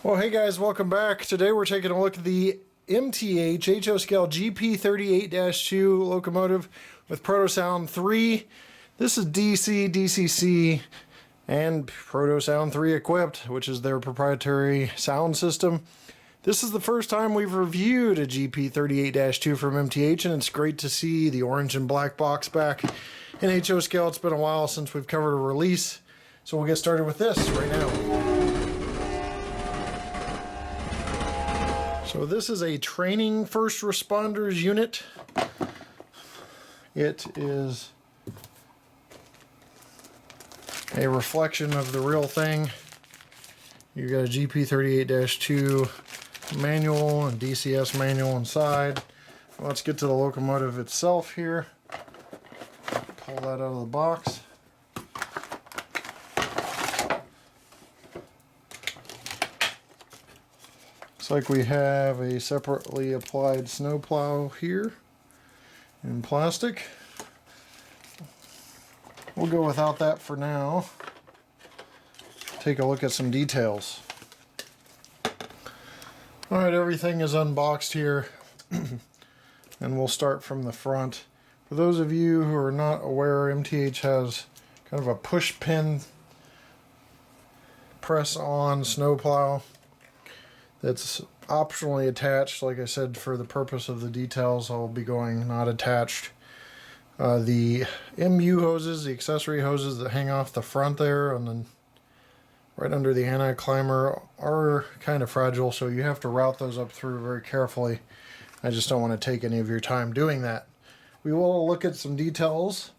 Well, hey guys, welcome back. Today we're taking a look at the MTH HO scale GP38-2 locomotive with Proto Sound 3. This is DC, DCC, and Proto Sound 3 equipped, which is their proprietary sound system. This is the first time we've reviewed a GP38-2 from MTH, and it's great to see the orange and black box back in HO scale. It's been a while since we've covered a release, so we'll get started with this right now. So this is a training first responders unit. It is a reflection of the real thing. You've got a GP38-2 manual and DCS manual inside. Let's get to the locomotive itself here. Pull that out of the box. Looks like we have a separately applied snowplow here in plastic. We'll go without that for now. Take a look at some details. Alright, everything is unboxed here and we'll start from the front. For those of you who are not aware, MTH has kind of a push pin press on snowplow that's optionally attached. Like I said, for the purpose of the details, I'll be going not attached. The MU hoses, the accessory hoses that hang off the front there and then right under the anti-climber, are kind of fragile, so you have to route those up through very carefully. I just don't want to take any of your time doing that. We will look at some details,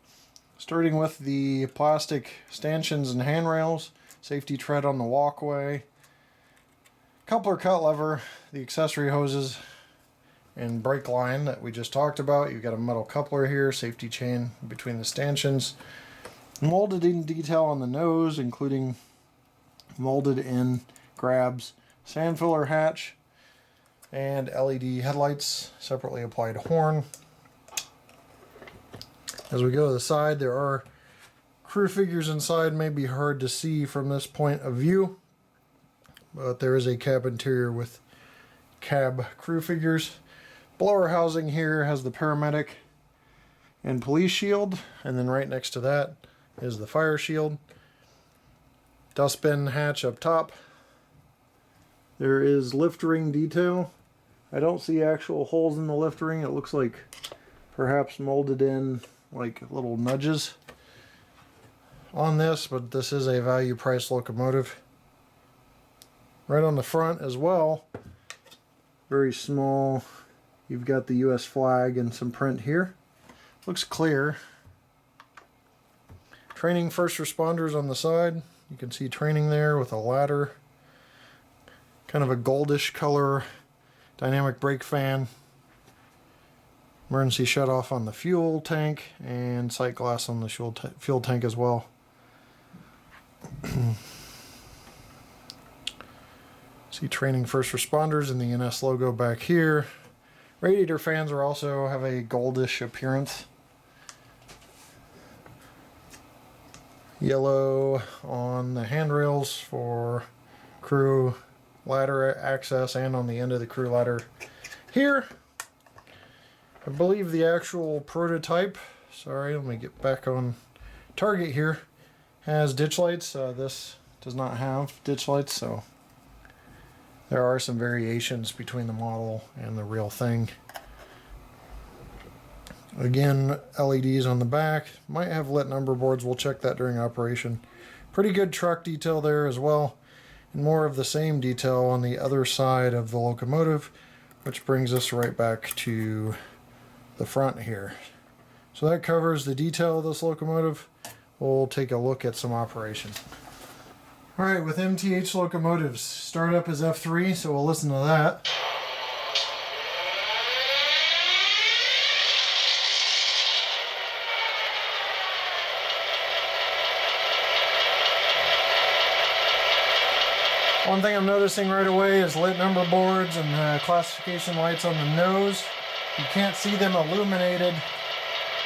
starting with the plastic stanchions and handrails, safety tread on the walkway, coupler cut lever, the accessory hoses, and brake line that we just talked about. You've got a metal coupler here, safety chain between the stanchions, molded in detail on the nose, including molded in grabs, sand filler hatch, and LED headlights, separately applied horn. As we go to the side, there are crew figures inside. May be hard to see from this point of view, but there is a cab interior with cab crew figures. Blower housing here has the paramedic and police shield, and then right next to that is the fire shield. Dustbin hatch up top. There is lift ring detail. I don't see actual holes in the lift ring. It looks like perhaps molded in like little nudges on this, but this is a value price locomotive. Right on the front as well, very small, you've got the US flag and some print here. Looks clear. Training first responders on the side. You can see training there with a ladder. Kind of a goldish color dynamic brake fan. Emergency shutoff on the fuel tank and sight glass on the fuel tank as well. See training first responders and the NS logo back here. Radiator fans are also have a goldish appearance. Yellow on the handrails for crew ladder access and on the end of the crew ladder here. I believe the actual prototype, sorry, let me get back on target here, has ditch lights. This does not have ditch lights, so there are some variations between the model and the real thing. Again, LEDs on the back. Might have lit number boards. We'll check that during operation. Pretty good truck detail there as well. And more of the same detail on the other side of the locomotive, which brings us right back to the front here. So that covers the detail of this locomotive. We'll take a look at some operation. Alright, with MTH locomotives, startup is F3, so we'll listen to that. One thing I'm noticing right away is lit number boards and classification lights on the nose. You can't see them illuminated.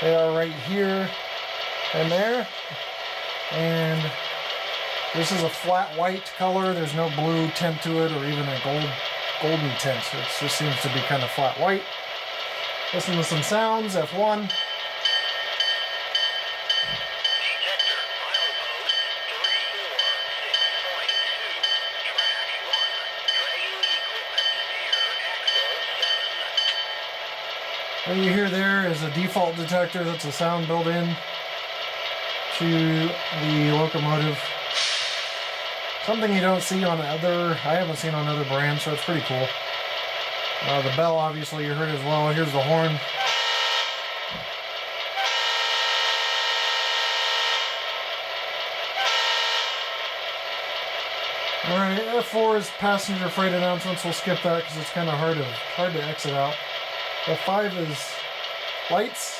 They are right here and there. And This is a flat white color. There's no blue tint to it or even a golden tint. It just seems to be kind of flat white. Listen to some sounds. F1. What you hear there is a default detector. That's a sound built in to the locomotive. Something you don't see on I haven't seen on other brands, so it's pretty cool. The bell, obviously, you heard as well. Here's the horn. Alright, F4 is passenger freight announcements. We'll skip that because it's kind of hard to exit out. F5 is lights.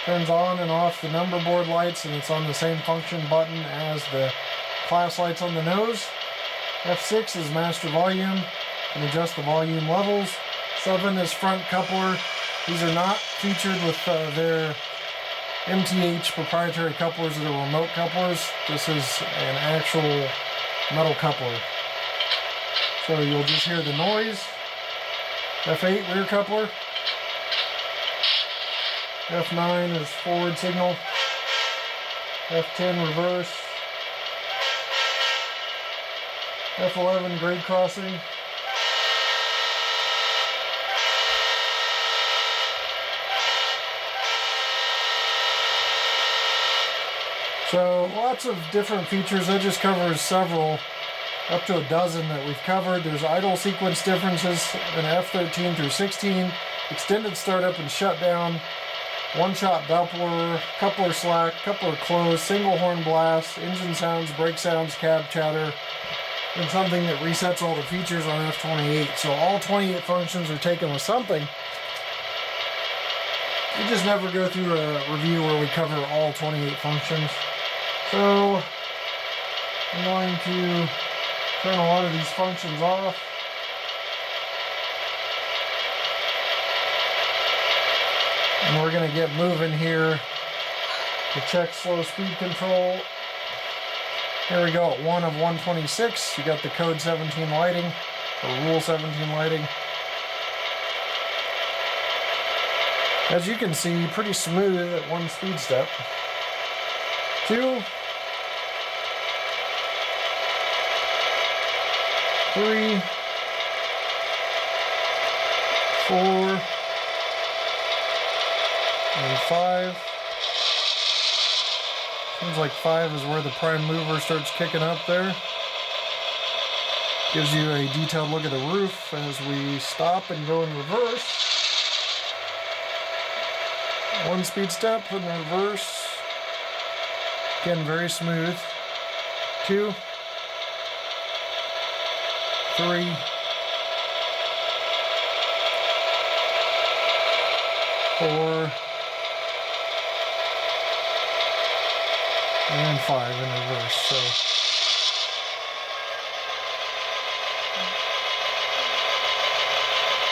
Turns on and off the number board lights, and it's on the same function button as the class lights on the nose. F6 is master volume. Can adjust the volume levels. 7 is front coupler. These are not featured with their MTH proprietary couplers that are remote couplers. This is an actual metal coupler. So you'll just hear the noise. F8 rear coupler. F9 is forward signal. F10 reverse. F11 grade crossing. So lots of different features. That just covers several, up to a dozen that we've covered. There's idle sequence differences in F13 through 16, extended startup and shutdown, one-shot Doppler, coupler slack, coupler close, single horn blast, engine sounds, brake sounds, cab chatter, and something that resets all the features on F28. So all 28 functions are taken with something. We just never go through a review where we cover all 28 functions. So I'm going to turn a lot of these functions off. And we're going to get moving here to check slow speed control. Here we go at 1 of 126. You got the code 17 lighting, or rule 17 lighting. As you can see, pretty smooth at 1 speed step. 2, 3, 4, and 5. Seems like 5 is where the prime mover starts kicking up there. Gives you a detailed look at the roof as we stop and go in reverse. 1 speed step in reverse. Again, very smooth. 2, 3, 4, and 5 in reverse. So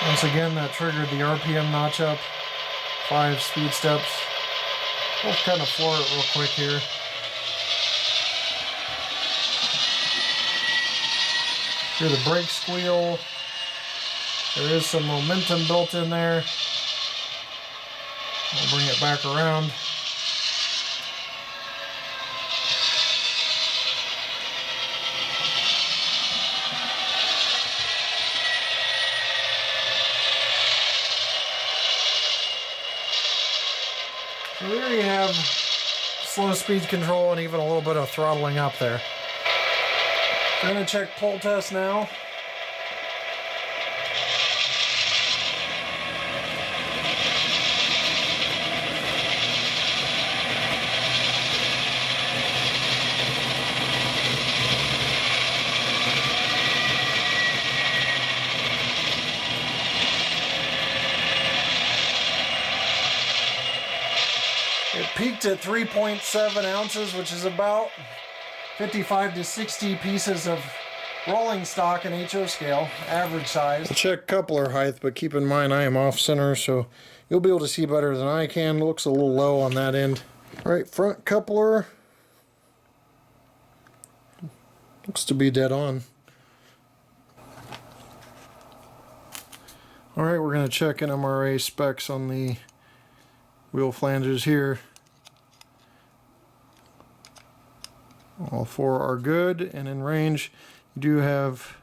once again, that triggered the RPM notch up. 5 speed steps. We'll kind of floor it real quick here. Hear the brake squeal. There is some momentum built in there. I'll bring it back around. So there you have slow speed control and even a little bit of throttling up there. We're going to check pull test now. It peaked at 3.7 ounces, which is about 55 to 60 pieces of rolling stock in HO scale, average size. I'll check coupler height, but keep in mind I am off center, so you'll be able to see better than I can. It looks a little low on that end. All right, front coupler. Looks to be dead on. Alright, we're going to check NMRA specs on the wheel flanges here. All four are good and in range. You do have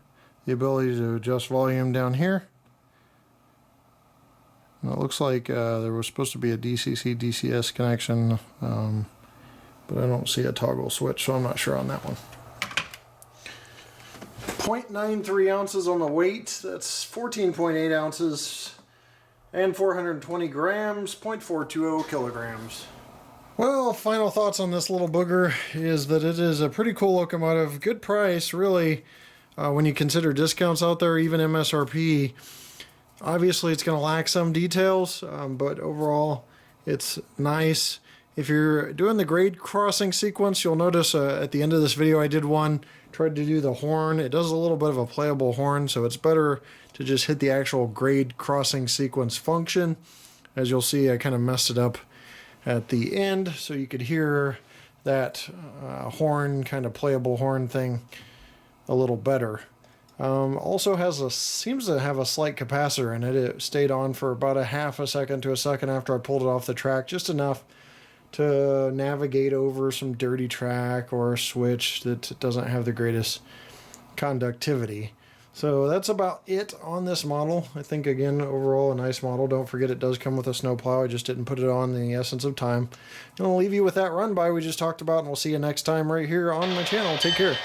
the ability to adjust volume down here. And it looks like there was supposed to be a DCC DCS connection, but I don't see a toggle switch, so I'm not sure on that one. 0.93 ounces on the weight, that's 14.8 ounces and 420 grams, 0.420 kilograms. Well, final thoughts on this little booger is that it is a pretty cool locomotive, good price really, when you consider discounts out there, even MSRP. Obviously it's going to lack some details, but overall it's nice. If you're doing the grade crossing sequence, you'll notice at the end of this video I did one, tried to do the horn. It does a little bit of a playable horn, so it's better to just hit the actual grade crossing sequence function. As you'll see, I kind of messed it up at the end, so you could hear that horn, kind of playable horn thing a little better. Also seems to have a slight capacitor in it. It stayed on for about a half a second to a second after I pulled it off the track, just enough to navigate over some dirty track or a switch that doesn't have the greatest conductivity. So that's about it on this model. I think, again, overall a nice model. Don't forget it does come with a snowplow. I just didn't put it on in the essence of time. And I'll leave you with that run by we just talked about, and we'll see you next time right here on my channel. Take care.